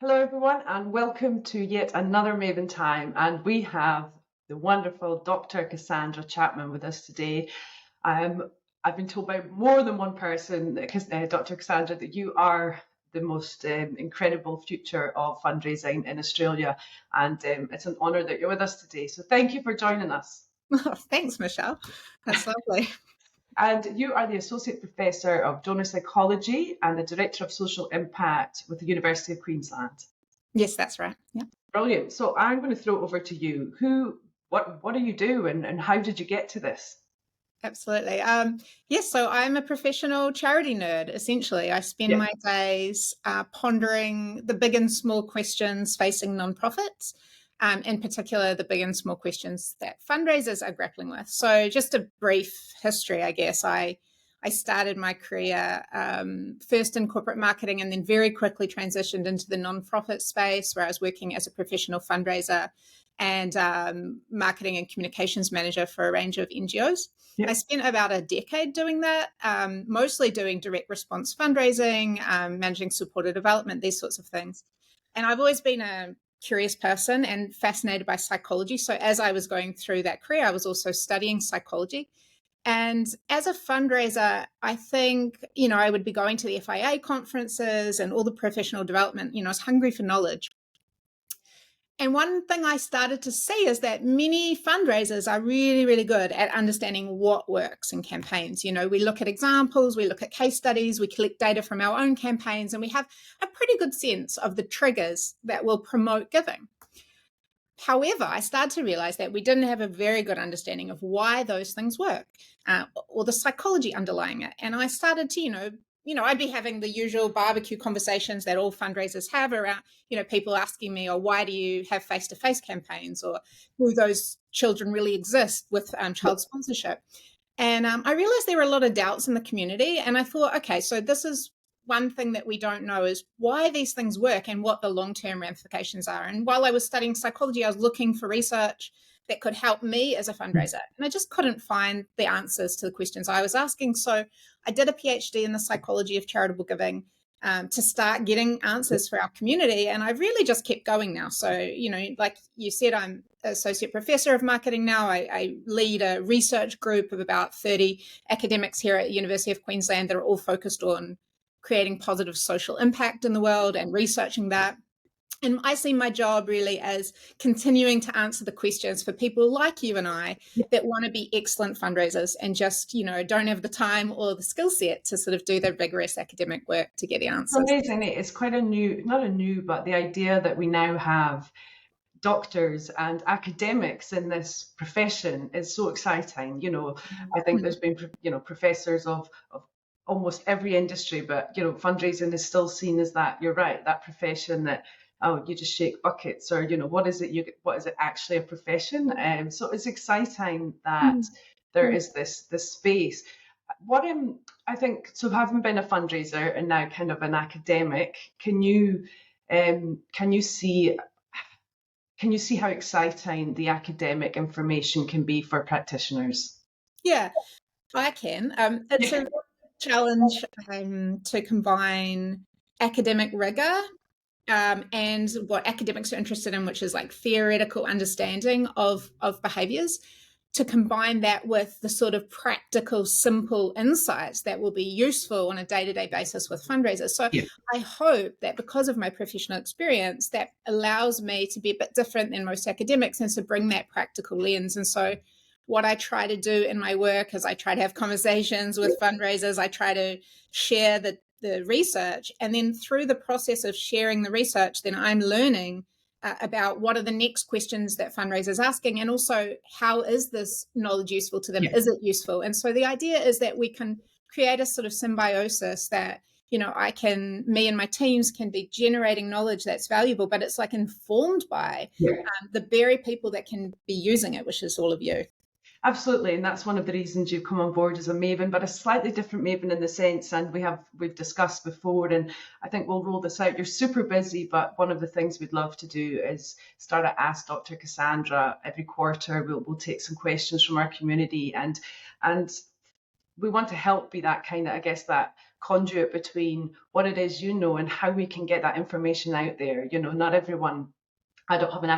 Hello, everyone, and welcome to yet another Maven Time. And we have the wonderful Dr. Cassandra Chapman with us today. I've been told by more than one person, Dr. Cassandra, that you are the most incredible future of fundraising in Australia. And it's an honour that you're with us today. So thank you for joining us. Oh, thanks, Michelle. That's lovely. And you are the Associate Professor of Donor Psychology and the Director of Social Impact with the University of Queensland. Yes, that's right. Yeah. Brilliant. So I'm going to throw it over to you. What do you do and how did you get to this? Absolutely. Yes, so I'm a professional charity nerd, essentially. I spend my days pondering the big and small questions facing nonprofits, in particular, the big and small questions that fundraisers are grappling with. So just a brief history, I guess. I started my career first in corporate marketing and then very quickly transitioned into the nonprofit space where I was working as a professional fundraiser and marketing and communications manager for a range of NGOs. I spent about a decade doing that, mostly doing direct response fundraising, managing supported development, these sorts of things. And I've always been a curious person and fascinated by psychology. So as I was going through that career, I was also studying psychology. And as a fundraiser, I think, I would be going to the FIA conferences and all the professional development, I was hungry for knowledge. And one thing I started to see is that many fundraisers are really, really good at understanding what works in campaigns. We look at examples, we look at case studies, we collect data from our own campaigns, and we have a pretty good sense of the triggers that will promote giving. However, I started to realize that we didn't have a very good understanding of why those things work or the psychology underlying it. And I started to, I'd be having the usual barbecue conversations that all fundraisers have around, people asking me, why do you have face-to-face campaigns? Or do those children really exist with child sponsorship? And I realized there were a lot of doubts in the community. And I thought, okay, so this is one thing that we don't know is why these things work and what the long-term ramifications are. And while I was studying psychology, I was looking for research that could help me as a fundraiser. And I just couldn't find the answers to the questions I was asking. So I did a PhD in the psychology of charitable giving to start getting answers for our community. And I've really just kept going now. So, like you said, I'm associate professor of marketing now. I lead a research group of about 30 academics here at the University of Queensland that are all focused on creating positive social impact in the world and researching that. And I see my job really as continuing to answer the questions for people like you and I that want to be excellent fundraisers and just, don't have the time or the skill set to sort of do the rigorous academic work to get the answers. Amazing. It's quite not a new, but the idea that we now have doctors and academics in this profession is so exciting. I think there's been, professors of almost every industry, but, fundraising is still seen as that, you're right, that profession that, you just shake buckets, or, what is it actually a profession? So it's exciting that there is this space. What I think, so having been a fundraiser and now kind of an academic, can you see how exciting the academic information can be for practitioners? Yeah, I can. It's a challenge to combine academic rigor and what academics are interested in, which is like theoretical understanding of behaviors, to combine that with the sort of practical, simple insights that will be useful on a day-to-day basis with fundraisers. So I hope that because of my professional experience, that allows me to be a bit different than most academics and to bring that practical lens. And so what I try to do in my work is I try to have conversations with fundraisers. I try to share the research. And then through the process of sharing the research, then I'm learning about what are the next questions that fundraisers asking, and also how is this knowledge useful to them? Is it useful? And so the idea is that we can create a sort of symbiosis that, me and my teams can be generating knowledge that's valuable, but it's like informed by the very people that can be using it, which is all of you. Absolutely, and that's one of the reasons you've come on board as a Maven, but a slightly different Maven in the sense, and we've discussed before, and I think we'll roll this out. You're super busy, but one of the things we'd love to do is start to ask Dr. Cassandra every quarter. We'll take some questions from our community, and we want to help be that kind of, I guess, that conduit between what it is and how we can get that information out there. Not everyone, I don't have an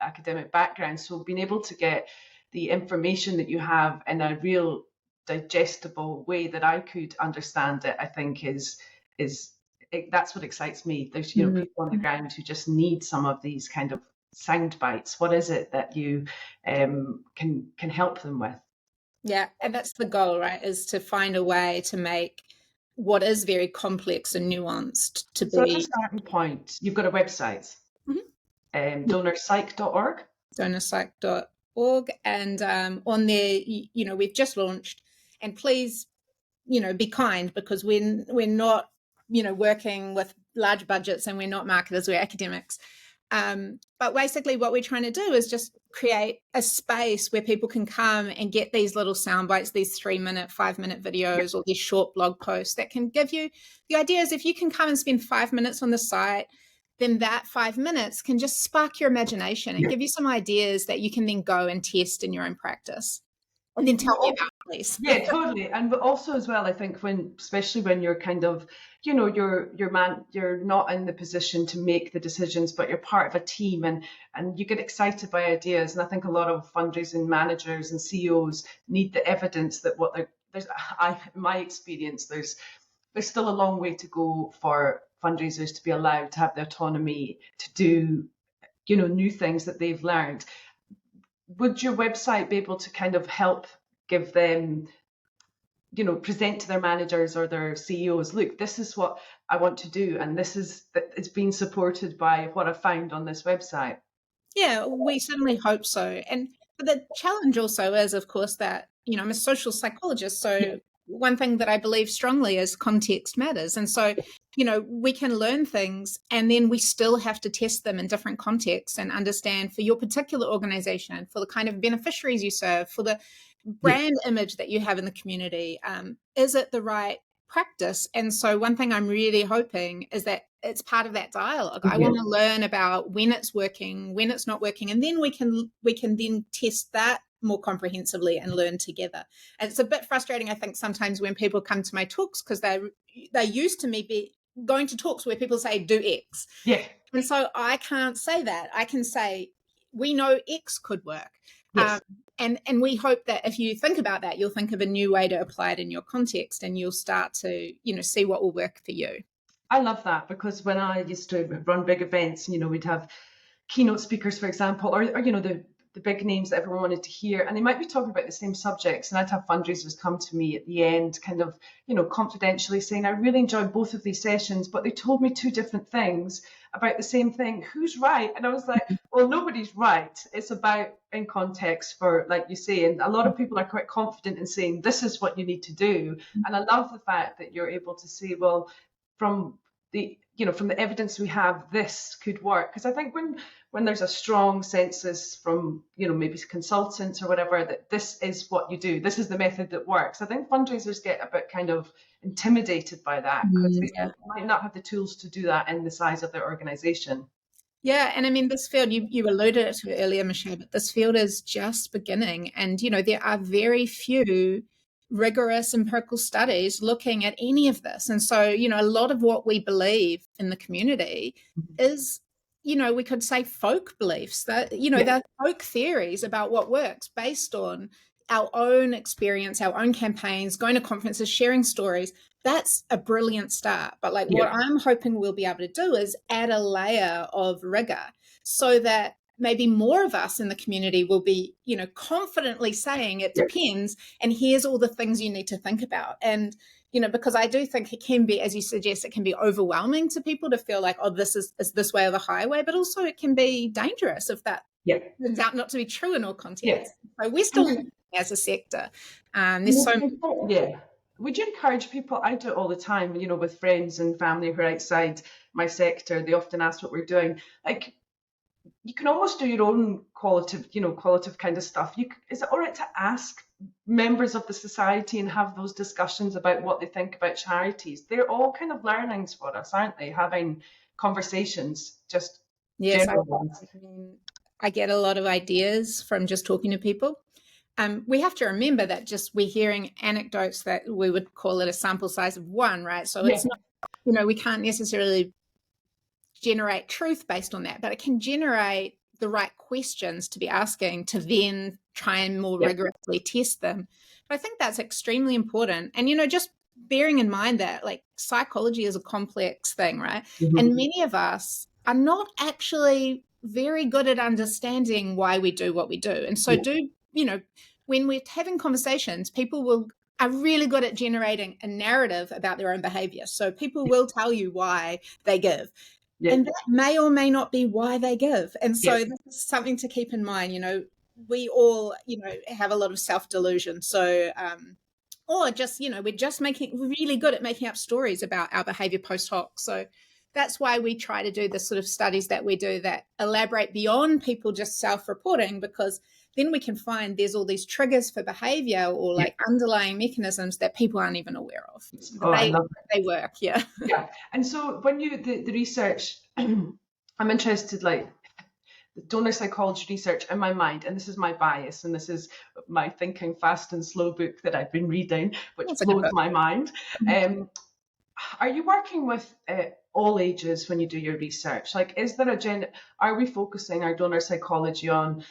academic background, so being able to get the information that you have in a real digestible way that I could understand it, I think that's what excites me. There's people on the ground who just need some of these kind of sound bites. What is it that you can help them with? Yeah, and that's the goal, right? Is to find a way to make what is very complex and nuanced to be. So as a starting point, you've got a website, donorpsych.org. Donorpsych.org, and on there, we've just launched. And please, be kind, because we're not, working with large budgets, and we're not marketers, we're academics. But basically what we're trying to do is just create a space where people can come and get these little sound bites, these 3-minute, 5-minute videos, or these short blog posts that can give you the idea is if you can come and spend 5 minutes on the site, then that 5 minutes can just spark your imagination and give you some ideas that you can then go and test in your own practice. And then tell me about it, please. Yeah, totally. And also as well, I think especially when you're kind of, you're not in the position to make the decisions, but you're part of a team, and you get excited by ideas. And I think a lot of fundraising managers and CEOs need the evidence that in my experience, there's still a long way to go for fundraisers to be allowed to have the autonomy to do, new things that they've learned. Would your website be able to kind of help give them, present to their managers or their CEOs, look, this is what I want to do, and it's being supported by what I found on this website? Yeah, we certainly hope so. And the challenge also is, of course, that, I'm a social psychologist, so one thing that I believe strongly is context matters. And so, we can learn things, and then we still have to test them in different contexts and understand for your particular organization, for the kind of beneficiaries you serve, for the brand image that you have in the community, is it the right practice? And so one thing I'm really hoping is that it's part of that dialogue. I want to learn about when it's working, when it's not working, and then we can then test that more comprehensively and learn together. And it's a bit frustrating, I think, sometimes when people come to my talks, because they're used to me going to talks where people say do X. Yeah. And so I can't say that. I can say we know X could work. Yes. And we hope that if you think about that, you'll think of a new way to apply it in your context, and you'll start to, see what will work for you. I love that, because when I used to run big events, we'd have keynote speakers, for example, or the big names that everyone wanted to hear, and they might be talking about the same subjects, and I'd have fundraisers come to me at the end, kind of, confidentially saying, I really enjoyed both of these sessions, but they told me 2 different things about the same thing. Who's right? And I was like, well, nobody's right. It's about in context, for, like you say, and a lot of people are quite confident in saying, this is what you need to do. And I love the fact that you're able to say, well, from the evidence we have, this could work. Because I think when there's a strong census from, maybe consultants or whatever, that this is what you do, this is the method that works, I think fundraisers get a bit kind of intimidated by that, because they might not have the tools to do that in the size of their organization. Yeah, and I mean, this field, you alluded to it earlier, Michelle, but this field is just beginning. And, there are very few rigorous empirical studies looking at any of this. And so, a lot of what we believe in the community is, we could say folk beliefs, that, they're folk theories about what works based on our own experience, our own campaigns, going to conferences, sharing stories. That's a brilliant start. But what I'm hoping we'll be able to do is add a layer of rigor, so that maybe more of us in the community will be, confidently saying it depends, and here's all the things you need to think about. And, because I do think it can be, as you suggest, it can be overwhelming to people to feel like, oh, this is this way or the highway, but also it can be dangerous if that turns out not to be true in all contexts. So we're still as a sector. There's so Would you encourage people? I do it all the time, with friends and family who are outside my sector. They often ask what we're doing. Like, you can almost do your own qualitative kind of stuff. Is it all right to ask members of the society and have those discussions about what they think about charities? They're all kind of learnings for us, aren't they? Having conversations, just yes. I get a lot of ideas from just talking to people. we have to remember that just we're hearing anecdotes that we would call it a sample size of one, right? So it's not, we can't necessarily generate truth based on that, but it can generate the right questions to be asking to then try and more rigorously test them. But I think that's extremely important. And, just bearing in mind that like psychology is a complex thing, right? And many of us are not actually very good at understanding why we do what we do. And so when we're having conversations, people are really good at generating a narrative about their own behavior. So people will tell you why they give. And that may or may not be why they give. And so this is something to keep in mind. We all, have a lot of self-delusion. So, or just, we're just really good at making up stories about our behavior post hoc. So that's why we try to do the sort of studies that we do that elaborate beyond people just self-reporting, because then we can find there's all these triggers for behavior or like underlying mechanisms that people aren't even aware of. They work, Yeah. And so when the research, I'm interested, like the donor psychology research in my mind, and this is my bias, and this is my Thinking Fast and Slow book that I've been reading, which blows my mind. Are you working with all ages when you do your research? Like, is there are we focusing our donor psychology on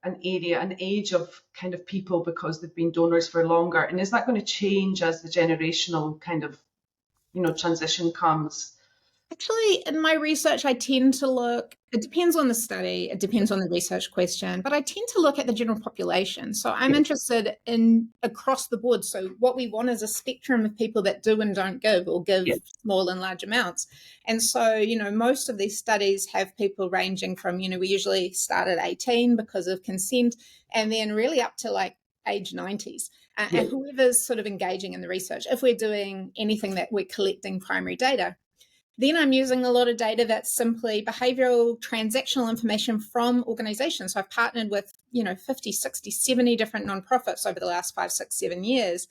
an age of kind of people because they've been donors for longer? And is that going to change as the generational kind of, transition comes? Actually, in my research, I tend to look, it depends on the study, it depends on the research question, but I tend to look at the general population. So I'm interested in across the board. So what we want is a spectrum of people that do and don't give, or give small and large amounts. And so, most of these studies have people ranging from, we usually start at 18 because of consent, and then really up to like age 90s. And whoever's sort of engaging in the research, if we're doing anything that we're collecting primary data, then I'm using a lot of data that's simply behavioral transactional information from organizations. So I've partnered with, 50, 60, 70 different nonprofits over the last 5, 6, 7 years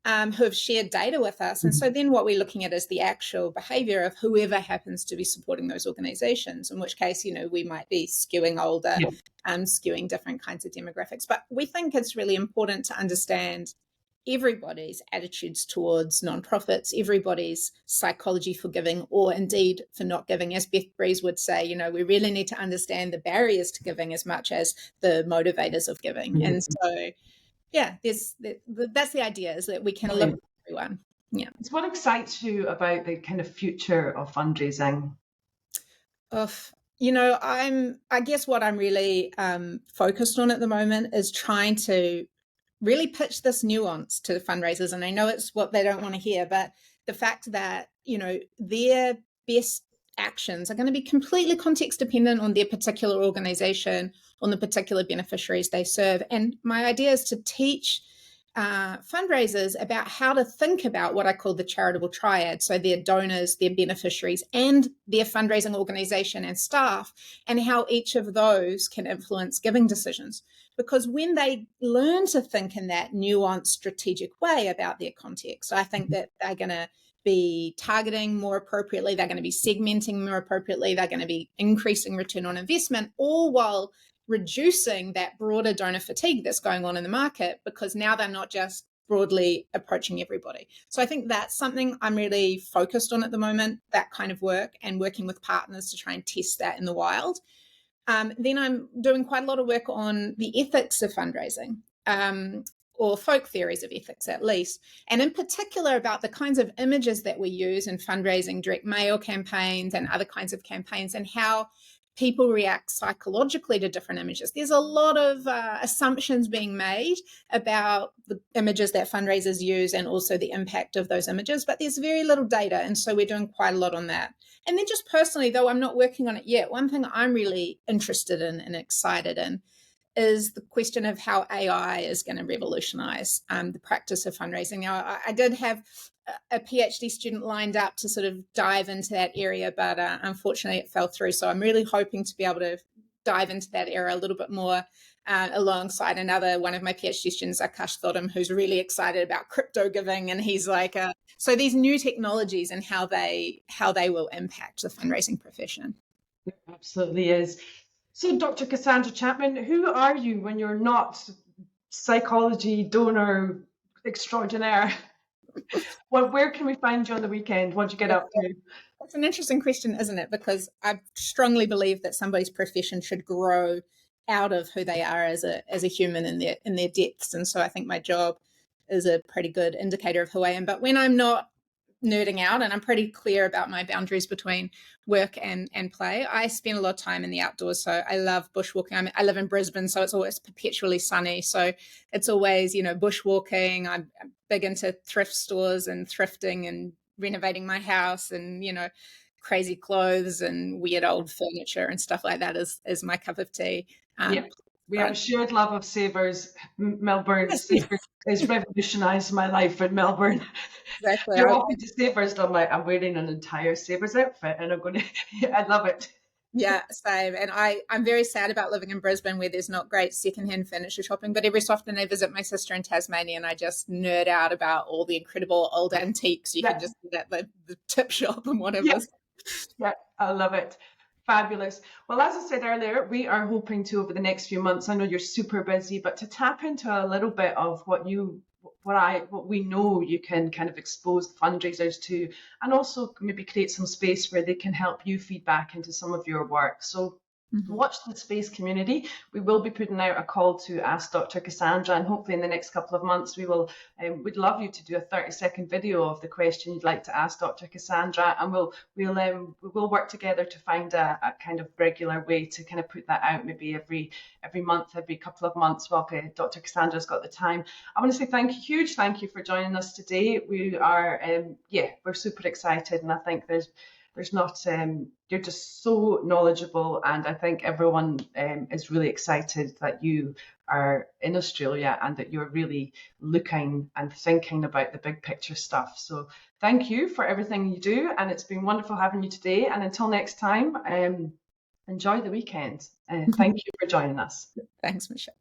who have shared data with us. And so then what we're looking at is the actual behavior of whoever happens to be supporting those organizations, in which case, we might be skewing older, skewing different kinds of demographics. But we think it's really important to understand everybody's attitudes towards nonprofits, everybody's psychology for giving, or indeed for not giving. As Beth Breeze would say, we really need to understand the barriers to giving as much as the motivators of giving. And so, that's the idea, is that we can look at everyone. Yeah. So what excites you about the kind of future of fundraising? I guess what I'm really focused on at the moment is trying to really pitch this nuance to fundraisers. And I know it's what they don't want to hear, but the fact that, their best actions are going to be completely context dependent on their particular organization, on the particular beneficiaries they serve. And my idea is to teach fundraisers about how to think about what I call the charitable triad. So their donors, their beneficiaries, and their fundraising organization and staff, and how each of those can influence giving decisions. Because when they learn to think in that nuanced, strategic way about their context, I think that they're going to be targeting more appropriately, they're going to be segmenting more appropriately, they're going to be increasing return on investment, all while reducing that broader donor fatigue that's going on in the market, because now they're not just broadly approaching everybody. So I think that's something I'm really focused on at the moment, that kind of work, and working with partners to try and test that in the wild. Then I'm doing quite a lot of work on the ethics of fundraising, or folk theories of ethics at least, and in particular about the kinds of images that we use in fundraising, direct mail campaigns and other kinds of campaigns, and how people react psychologically to different images. There's a lot of assumptions being made about the images that fundraisers use and also the impact of those images, but there's very little data. And so we're doing quite a lot on that. And then just personally, though I'm not working on it yet, one thing I'm really interested in and excited in is the question of how AI is going to revolutionize the practice of fundraising. Now, I did have a PhD student lined up to sort of dive into that area, but unfortunately it fell through. So I'm really hoping to be able to dive into that area a little bit more alongside one of my PhD students, Akash Thodam, who's really excited about crypto giving. And he's like, so these new technologies and how they will impact the fundraising profession. It absolutely is. So Dr. Cassandra Chapman, who are you when you're not psychology donor extraordinaire. Well, where can we find you on the weekend? What do you get up to? That's an interesting question, isn't it? Because I strongly believe that somebody's profession should grow out of who they are as a human in their depths. And so I think my job is a pretty good indicator of who I am. But when I'm not nerding out, and I'm pretty clear about my boundaries between work and play, I spend a lot of time in the outdoors. So I love bushwalking. I live in Brisbane, so it's always perpetually sunny. So it's always, bushwalking. I'm big into thrift stores and thrifting and renovating my house, and crazy clothes and weird old furniture and stuff like that is my cup of tea. Yeah, we have a shared love of sabres. Melbourne Yes. sabres has revolutionised my life in Melbourne. Exactly. You're off into sabres, and I'm like, I'm wearing an entire sabres outfit, and I'm going to. I love it. Yeah, same. And I'm very sad about living in Brisbane where there's not great secondhand furniture shopping, but every so often I visit my sister in Tasmania and I just nerd out about all the incredible old antiques you can just get at the tip shop and whatever. Yeah, I love it. Fabulous. Well, as I said earlier, we are hoping to, over the next few months, I know you're super busy, but to tap into a little bit of what we know you can kind of expose fundraisers to, and also maybe create some space where they can help you feed back into some of your work. So watch the space community. We will be putting out a call to ask Dr. Cassandra, and hopefully in the next couple of months we will. We'd love you to do a 30-second video of the question you'd like to ask Dr. Cassandra, and we'll work together to find a kind of regular way to kind of put that out, maybe every month, every couple of months. Well, okay, Dr. Cassandra's got the time. I want to say huge thank you for joining us today. We are, we're super excited, and I think there's not, you're just so knowledgeable, and I think everyone is really excited that you are in Australia and that you're really looking and thinking about the big picture stuff. So thank you for everything you do, and it's been wonderful having you today. And until next time, enjoy the weekend. Thank you for joining us. Thanks, Michelle.